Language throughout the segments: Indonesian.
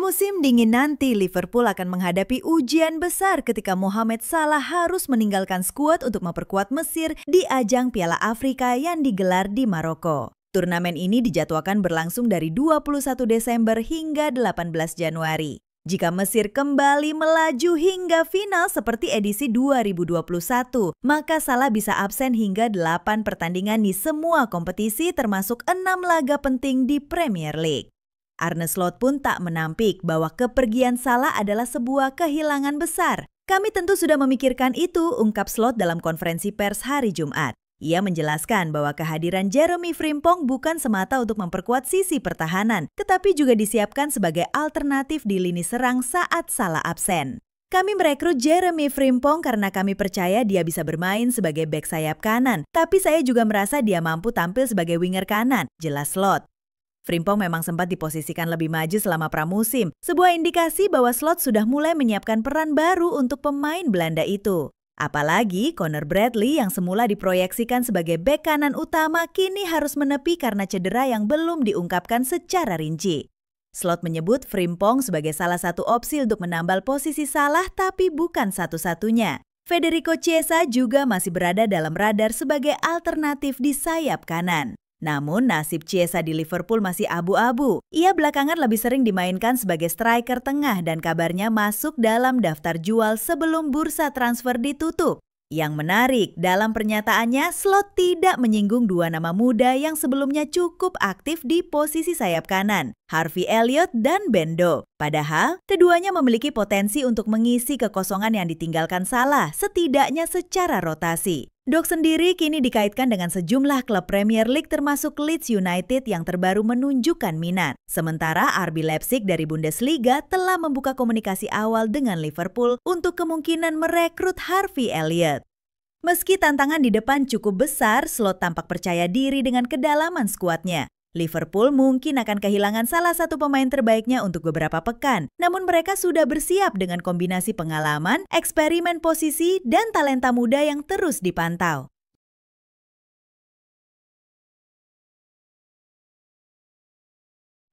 Musim dingin nanti, Liverpool akan menghadapi ujian besar ketika Mohamed Salah harus meninggalkan skuad untuk memperkuat Mesir di ajang Piala Afrika yang digelar di Maroko. Turnamen ini dijadwalkan berlangsung dari 21 Desember hingga 18 Januari. Jika Mesir kembali melaju hingga final seperti edisi 2021, maka Salah bisa absen hingga 8 pertandingan di semua kompetisi termasuk 6 laga penting di Premier League. Arne Slot pun tak menampik bahwa kepergian Salah adalah sebuah kehilangan besar. Kami tentu sudah memikirkan itu, ungkap Slot dalam konferensi pers hari Jumat. Ia menjelaskan bahwa kehadiran Jeremy Frimpong bukan semata untuk memperkuat sisi pertahanan, tetapi juga disiapkan sebagai alternatif di lini serang saat Salah absen. Kami merekrut Jeremy Frimpong karena kami percaya dia bisa bermain sebagai bek sayap kanan, tapi saya juga merasa dia mampu tampil sebagai winger kanan, jelas Slot. Frimpong memang sempat diposisikan lebih maju selama pramusim, sebuah indikasi bahwa Slot sudah mulai menyiapkan peran baru untuk pemain Belanda itu. Apalagi Connor Bradley yang semula diproyeksikan sebagai bek kanan utama kini harus menepi karena cedera yang belum diungkapkan secara rinci. Slot menyebut Frimpong sebagai salah satu opsi untuk menambal posisi Salah tapi bukan satu-satunya. Federico Chiesa juga masih berada dalam radar sebagai alternatif di sayap kanan. Namun nasib Chiesa di Liverpool masih abu-abu. Ia belakangan lebih sering dimainkan sebagai striker tengah dan kabarnya masuk dalam daftar jual sebelum bursa transfer ditutup. Yang menarik, dalam pernyataannya Slot tidak menyinggung dua nama muda yang sebelumnya cukup aktif di posisi sayap kanan, Harvey Elliott dan Bendo. Padahal, keduanya memiliki potensi untuk mengisi kekosongan yang ditinggalkan Salah, setidaknya secara rotasi. Dok sendiri kini dikaitkan dengan sejumlah klub Premier League termasuk Leeds United yang terbaru menunjukkan minat. Sementara RB Leipzig dari Bundesliga telah membuka komunikasi awal dengan Liverpool untuk kemungkinan merekrut Harvey Elliott. Meski tantangan di depan cukup besar, Slot tampak percaya diri dengan kedalaman skuadnya. Liverpool mungkin akan kehilangan salah satu pemain terbaiknya untuk beberapa pekan. Namun mereka sudah bersiap dengan kombinasi pengalaman, eksperimen posisi, dan talenta muda yang terus dipantau.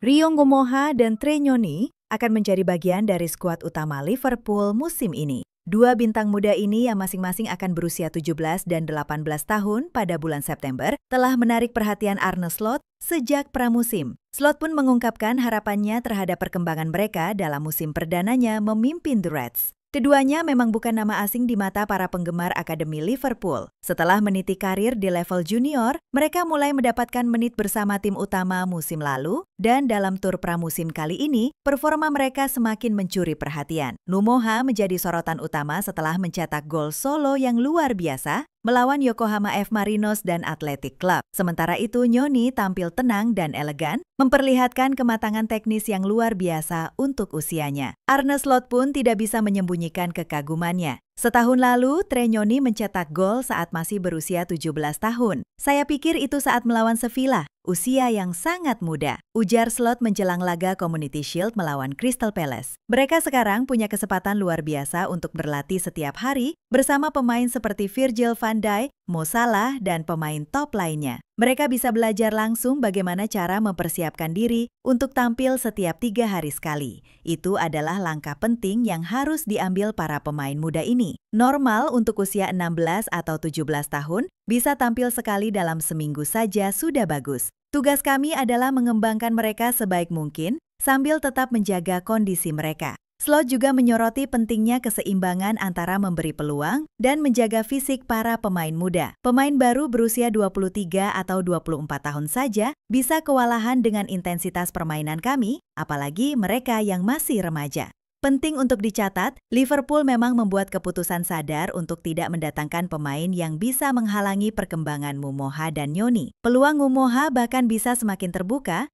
Rio Ngomoha dan Tre Nyoni akan menjadi bagian dari skuad utama Liverpool musim ini. Dua bintang muda ini yang masing-masing akan berusia 17 dan 18 tahun pada bulan September telah menarik perhatian Arne Slot sejak pramusim. Slot pun mengungkapkan harapannya terhadap perkembangan mereka dalam musim perdananya memimpin The Reds. Keduanya memang bukan nama asing di mata para penggemar Akademi Liverpool. Setelah meniti karir di level junior, mereka mulai mendapatkan menit bersama tim utama musim lalu, dan dalam tur pramusim kali ini, performa mereka semakin mencuri perhatian. Numoha menjadi sorotan utama setelah mencetak gol solo yang luar biasa melawan Yokohama F. Marinos dan Athletic Club. Sementara itu, Nyoni tampil tenang dan elegan, memperlihatkan kematangan teknis yang luar biasa untuk usianya. Arne Slot pun tidak bisa menyembunyikan kekagumannya. Setahun lalu, Tre Nyoni mencetak gol saat masih berusia 17 tahun. Saya pikir itu saat melawan Sevilla, usia yang sangat muda, ujar Slot menjelang laga Community Shield melawan Crystal Palace. Mereka sekarang punya kesempatan luar biasa untuk berlatih setiap hari bersama pemain seperti Virgil van Dijk, Mo Salah, dan pemain top lainnya. Mereka bisa belajar langsung bagaimana cara mempersiapkan diri untuk tampil setiap 3 hari sekali. Itu adalah langkah penting yang harus diambil para pemain muda ini. Normal untuk usia 16 atau 17 tahun, bisa tampil sekali dalam seminggu saja sudah bagus. Tugas kami adalah mengembangkan mereka sebaik mungkin sambil tetap menjaga kondisi mereka. Slot juga menyoroti pentingnya keseimbangan antara memberi peluang dan menjaga fisik para pemain muda. Pemain baru berusia 23 atau 24 tahun saja bisa kewalahan dengan intensitas permainan kami, apalagi mereka yang masih remaja. Penting untuk dicatat, Liverpool memang membuat keputusan sadar untuk tidak mendatangkan pemain yang bisa menghalangi perkembangan Numoha dan Nyoni. Peluang Numoha bahkan bisa semakin terbuka,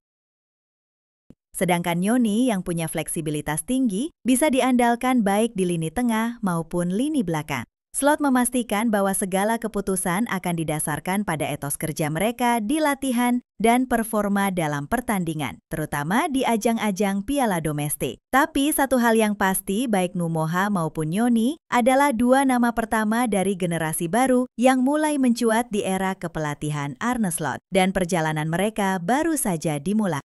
sedangkan Nyoni yang punya fleksibilitas tinggi bisa diandalkan baik di lini tengah maupun lini belakang. Slot memastikan bahwa segala keputusan akan didasarkan pada etos kerja mereka di latihan dan performa dalam pertandingan, terutama di ajang-ajang piala domestik. Tapi satu hal yang pasti, baik Numoha maupun Nyoni adalah dua nama pertama dari generasi baru yang mulai mencuat di era kepelatihan Arne Slot, dan perjalanan mereka baru saja dimulai.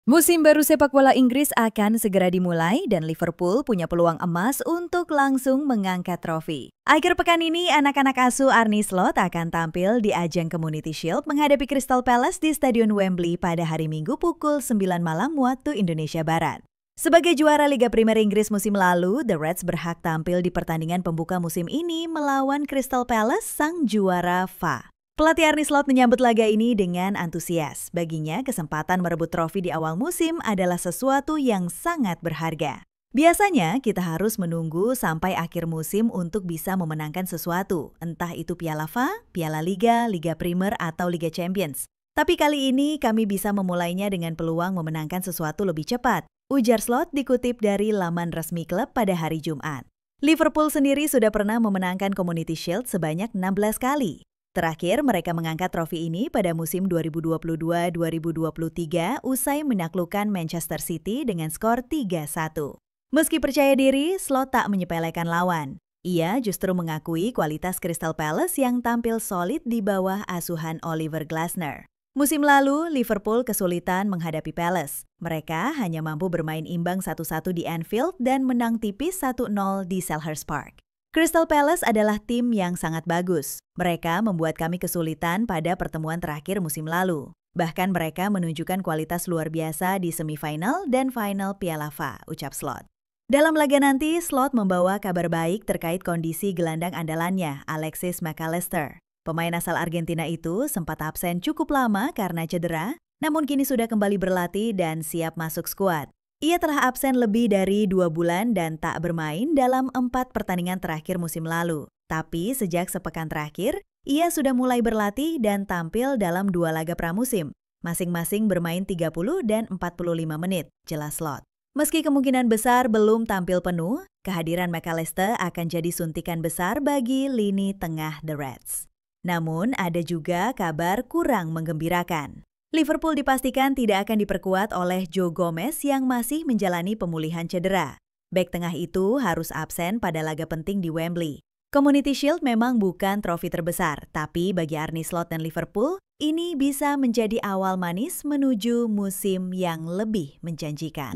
Musim baru sepak bola Inggris akan segera dimulai dan Liverpool punya peluang emas untuk langsung mengangkat trofi. Akhir pekan ini, anak-anak asuh Arne Slot akan tampil di ajang Community Shield menghadapi Crystal Palace di Stadion Wembley pada hari Minggu pukul 9 malam waktu Indonesia Barat. Sebagai juara Liga Primer Inggris musim lalu, The Reds berhak tampil di pertandingan pembuka musim ini melawan Crystal Palace, sang juara FA. Pelatih Arne Slot menyambut laga ini dengan antusias. Baginya, kesempatan merebut trofi di awal musim adalah sesuatu yang sangat berharga. Biasanya, kita harus menunggu sampai akhir musim untuk bisa memenangkan sesuatu, entah itu Piala FA, Piala Liga, Liga Primer, atau Liga Champions. Tapi kali ini kami bisa memulainya dengan peluang memenangkan sesuatu lebih cepat, ujar Slot dikutip dari laman resmi klub pada hari Jumat. Liverpool sendiri sudah pernah memenangkan Community Shield sebanyak 16 kali. Terakhir, mereka mengangkat trofi ini pada musim 2022-2023 usai menaklukkan Manchester City dengan skor 3-1. Meski percaya diri, Slot tak menyepelekan lawan. Ia justru mengakui kualitas Crystal Palace yang tampil solid di bawah asuhan Oliver Glasner. Musim lalu, Liverpool kesulitan menghadapi Palace. Mereka hanya mampu bermain imbang 1-1 di Anfield dan menang tipis 1-0 di Selhurst Park. Crystal Palace adalah tim yang sangat bagus. Mereka membuat kami kesulitan pada pertemuan terakhir musim lalu. Bahkan mereka menunjukkan kualitas luar biasa di semifinal dan final Piala FA, ucap Slot. Dalam laga nanti, Slot membawa kabar baik terkait kondisi gelandang andalannya, Alexis Mac Allister. Pemain asal Argentina itu sempat absen cukup lama karena cedera, namun kini sudah kembali berlatih dan siap masuk skuad. Ia telah absen lebih dari 2 bulan dan tak bermain dalam 4 pertandingan terakhir musim lalu. Tapi sejak sepekan terakhir, ia sudah mulai berlatih dan tampil dalam 2 laga pramusim. Masing-masing bermain 30 dan 45 menit, jelas Slot. Meski kemungkinan besar belum tampil penuh, kehadiran Mac Allister akan jadi suntikan besar bagi lini tengah The Reds. Namun ada juga kabar kurang menggembirakan. Liverpool dipastikan tidak akan diperkuat oleh Joe Gomez yang masih menjalani pemulihan cedera. Bek tengah itu harus absen pada laga penting di Wembley. Community Shield memang bukan trofi terbesar, tapi bagi Arne Slot dan Liverpool, ini bisa menjadi awal manis menuju musim yang lebih menjanjikan.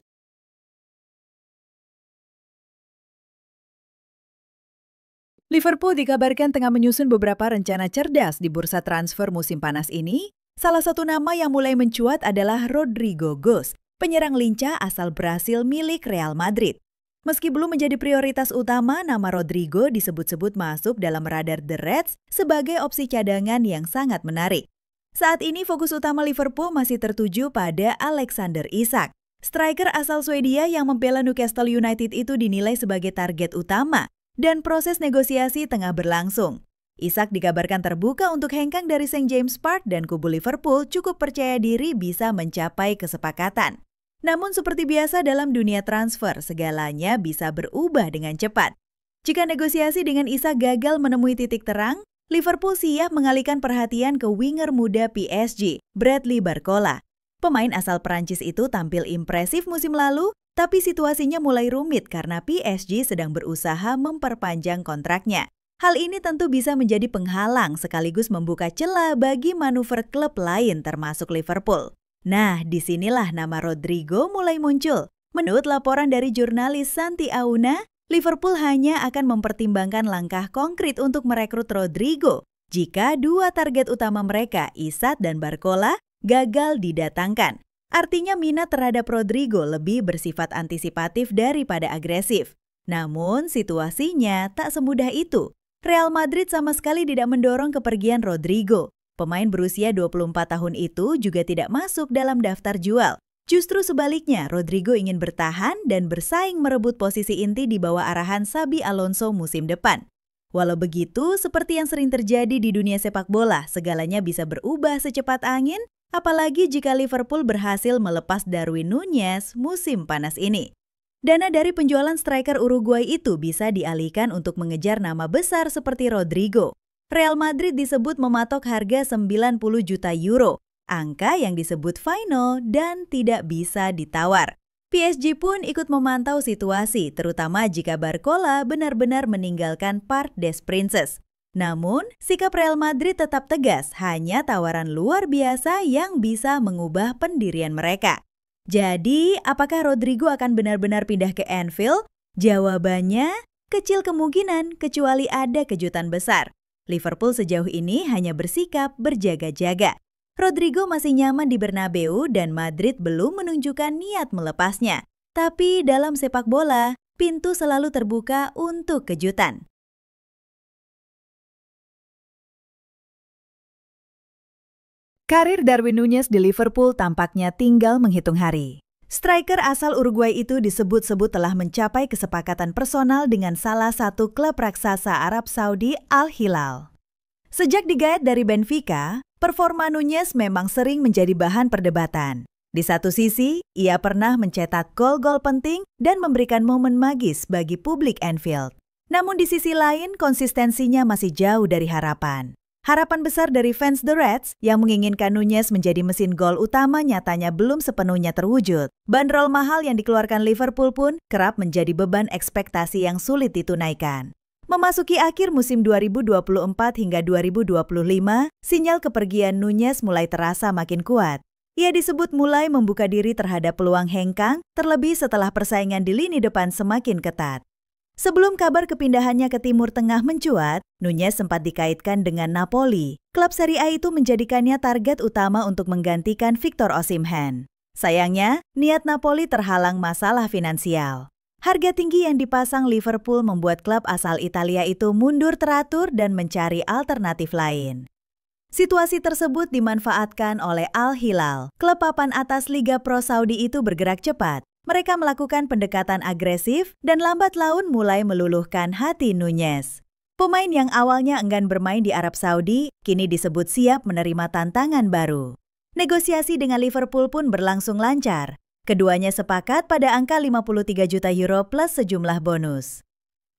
Liverpool dikabarkan tengah menyusun beberapa rencana cerdas di bursa transfer musim panas ini. Salah satu nama yang mulai mencuat adalah Rodrigo Goes, penyerang lincah asal Brasil milik Real Madrid. Meski belum menjadi prioritas utama, nama Rodrigo disebut-sebut masuk dalam radar The Reds sebagai opsi cadangan yang sangat menarik. Saat ini fokus utama Liverpool masih tertuju pada Alexander Isak. Striker asal Swedia yang membela Newcastle United itu dinilai sebagai target utama dan proses negosiasi tengah berlangsung. Isak dikabarkan terbuka untuk hengkang dari St. James Park dan kubu Liverpool cukup percaya diri bisa mencapai kesepakatan. Namun seperti biasa dalam dunia transfer, segalanya bisa berubah dengan cepat. Jika negosiasi dengan Isak gagal menemui titik terang, Liverpool siap mengalihkan perhatian ke winger muda PSG, Bradley Barcola. Pemain asal Prancis itu tampil impresif musim lalu, tapi situasinya mulai rumit karena PSG sedang berusaha memperpanjang kontraknya. Hal ini tentu bisa menjadi penghalang sekaligus membuka celah bagi manuver klub lain termasuk Liverpool. Nah, disinilah nama Rodrigo mulai muncul. Menurut laporan dari jurnalis Santi Auna, Liverpool hanya akan mempertimbangkan langkah konkret untuk merekrut Rodrigo jika 2 target utama mereka, Isak dan Barcola, gagal didatangkan. Artinya minat terhadap Rodrigo lebih bersifat antisipatif daripada agresif. Namun situasinya tak semudah itu. Real Madrid sama sekali tidak mendorong kepergian Rodrigo. Pemain berusia 24 tahun itu juga tidak masuk dalam daftar jual. Justru sebaliknya, Rodrigo ingin bertahan dan bersaing merebut posisi inti di bawah arahan Xabi Alonso musim depan. Walau begitu, seperti yang sering terjadi di dunia sepak bola, segalanya bisa berubah secepat angin, apalagi jika Liverpool berhasil melepas Darwin Núñez musim panas ini. Dana dari penjualan striker Uruguay itu bisa dialihkan untuk mengejar nama besar seperti Rodrigo. Real Madrid disebut mematok harga 90 juta euro, angka yang disebut final dan tidak bisa ditawar. PSG pun ikut memantau situasi, terutama jika Barcola benar-benar meninggalkan Parc des Princes. Namun, sikap Real Madrid tetap tegas, hanya tawaran luar biasa yang bisa mengubah pendirian mereka. Jadi, apakah Rodrigo akan benar-benar pindah ke Anfield? Jawabannya, kecil kemungkinan kecuali ada kejutan besar. Liverpool sejauh ini hanya bersikap berjaga-jaga. Rodrigo masih nyaman di Bernabeu dan Madrid belum menunjukkan niat melepasnya. Tapi dalam sepak bola, pintu selalu terbuka untuk kejutan. Karir Darwin Núñez di Liverpool tampaknya tinggal menghitung hari. Striker asal Uruguay itu disebut-sebut telah mencapai kesepakatan personal dengan salah satu klub raksasa Arab Saudi, Al Hilal. Sejak digait dari Benfica, performa Núñez memang sering menjadi bahan perdebatan. Di satu sisi, ia pernah mencetak gol-gol penting dan memberikan momen magis bagi publik Anfield. Namun di sisi lain, konsistensinya masih jauh dari harapan. Harapan besar dari fans The Reds yang menginginkan Núñez menjadi mesin gol utama nyatanya belum sepenuhnya terwujud. Bandrol mahal yang dikeluarkan Liverpool pun kerap menjadi beban ekspektasi yang sulit ditunaikan. Memasuki akhir musim 2024 hingga 2025, sinyal kepergian Núñez mulai terasa makin kuat. Ia disebut mulai membuka diri terhadap peluang hengkang, terlebih setelah persaingan di lini depan semakin ketat. Sebelum kabar kepindahannya ke Timur Tengah mencuat, Núñez sempat dikaitkan dengan Napoli. Klub Serie A itu menjadikannya target utama untuk menggantikan Victor Osimhen. Sayangnya, niat Napoli terhalang masalah finansial. Harga tinggi yang dipasang Liverpool membuat klub asal Italia itu mundur teratur dan mencari alternatif lain. Situasi tersebut dimanfaatkan oleh Al Hilal. Klub papan atas Liga Pro Saudi itu bergerak cepat. Mereka melakukan pendekatan agresif dan lambat laun mulai meluluhkan hati Núñez. Pemain yang awalnya enggan bermain di Arab Saudi, kini disebut siap menerima tantangan baru. Negosiasi dengan Liverpool pun berlangsung lancar. Keduanya sepakat pada angka 53 juta euro plus sejumlah bonus.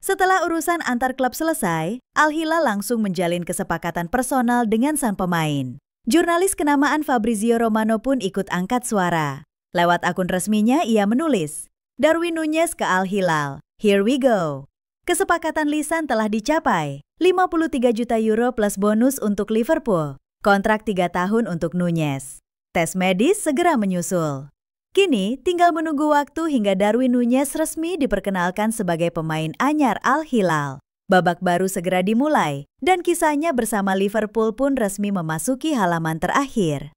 Setelah urusan antar klub selesai, Al Hilal langsung menjalin kesepakatan personal dengan sang pemain. Jurnalis kenamaan Fabrizio Romano pun ikut angkat suara. Lewat akun resminya, ia menulis, Darwin Núñez ke Al Hilal, here we go. Kesepakatan lisan telah dicapai, 53 juta euro plus bonus untuk Liverpool, kontrak 3 tahun untuk Núñez. Tes medis segera menyusul. Kini, tinggal menunggu waktu hingga Darwin Núñez resmi diperkenalkan sebagai pemain anyar Al Hilal. Babak baru segera dimulai, dan kisahnya bersama Liverpool pun resmi memasuki halaman terakhir.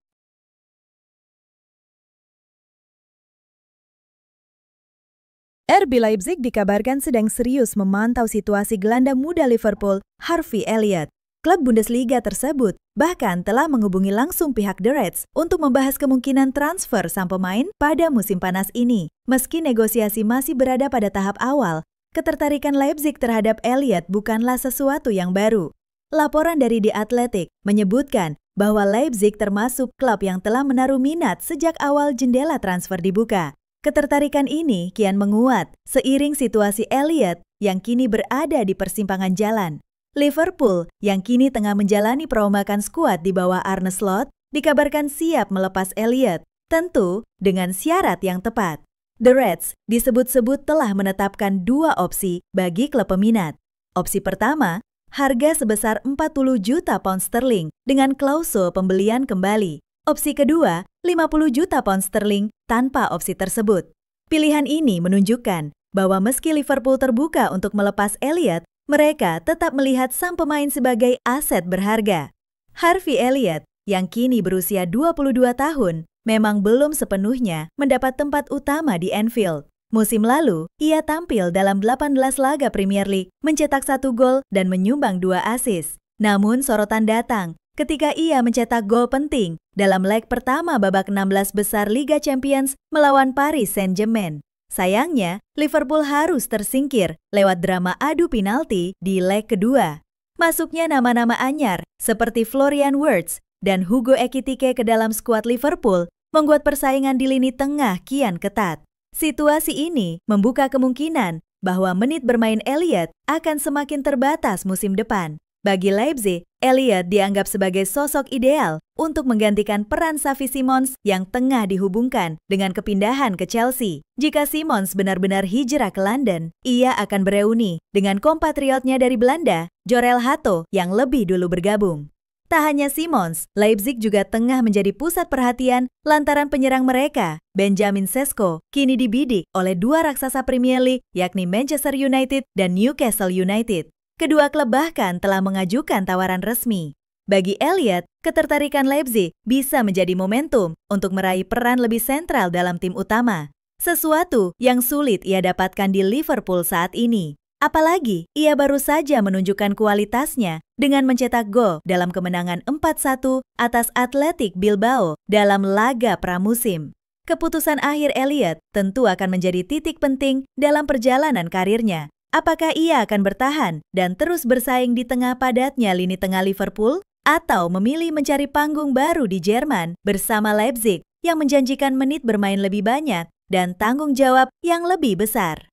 RB Leipzig dikabarkan sedang serius memantau situasi gelandang muda Liverpool, Harvey Elliott. Klub Bundesliga tersebut bahkan telah menghubungi langsung pihak The Reds untuk membahas kemungkinan transfer sang pemain pada musim panas ini. Meski negosiasi masih berada pada tahap awal, ketertarikan Leipzig terhadap Elliott bukanlah sesuatu yang baru. Laporan dari The Athletic menyebutkan bahwa Leipzig termasuk klub yang telah menaruh minat sejak awal jendela transfer dibuka. Ketertarikan ini kian menguat seiring situasi Elliott yang kini berada di persimpangan jalan. Liverpool yang kini tengah menjalani perombakan skuad di bawah Arne Slot dikabarkan siap melepas Elliott, tentu dengan syarat yang tepat. The Reds disebut-sebut telah menetapkan 2 opsi bagi klub peminat. Opsi pertama, harga sebesar 40 juta pound sterling dengan klausul pembelian kembali. Opsi kedua, 50 juta pound sterling tanpa opsi tersebut. Pilihan ini menunjukkan bahwa meski Liverpool terbuka untuk melepas Elliott, mereka tetap melihat sang pemain sebagai aset berharga. Harvey Elliott, yang kini berusia 22 tahun, memang belum sepenuhnya mendapat tempat utama di Anfield. Musim lalu, ia tampil dalam 18 laga Premier League, mencetak 1 gol dan menyumbang 2 assist. Namun sorotan datang ketika ia mencetak gol penting dalam leg pertama babak 16 besar Liga Champions melawan Paris Saint-Germain. Sayangnya, Liverpool harus tersingkir lewat drama adu penalti di leg kedua. Masuknya nama-nama anyar seperti Florian Wirtz dan Hugo Ekitike ke dalam skuad Liverpool membuat persaingan di lini tengah kian ketat. Situasi ini membuka kemungkinan bahwa menit bermain Elliott akan semakin terbatas musim depan. Bagi Leipzig, Elliott dianggap sebagai sosok ideal untuk menggantikan peran Xavi Simons yang tengah dihubungkan dengan kepindahan ke Chelsea. Jika Simons benar-benar hijrah ke London, ia akan bereuni dengan kompatriotnya dari Belanda, Jorel Hato, yang lebih dulu bergabung. Tak hanya Simons, Leipzig juga tengah menjadi pusat perhatian lantaran penyerang mereka, Benjamin Sesko, kini dibidik oleh dua raksasa Premier League yakni Manchester United dan Newcastle United. Kedua klub bahkan telah mengajukan tawaran resmi. Bagi Elliot, ketertarikan Leipzig bisa menjadi momentum untuk meraih peran lebih sentral dalam tim utama. Sesuatu yang sulit ia dapatkan di Liverpool saat ini. Apalagi, ia baru saja menunjukkan kualitasnya dengan mencetak gol dalam kemenangan 4-1 atas Athletic Bilbao dalam laga pramusim. Keputusan akhir Elliot tentu akan menjadi titik penting dalam perjalanan karirnya. Apakah ia akan bertahan dan terus bersaing di tengah padatnya lini tengah Liverpool? Atau memilih mencari panggung baru di Jerman bersama Leipzig yang menjanjikan menit bermain lebih banyak dan tanggung jawab yang lebih besar?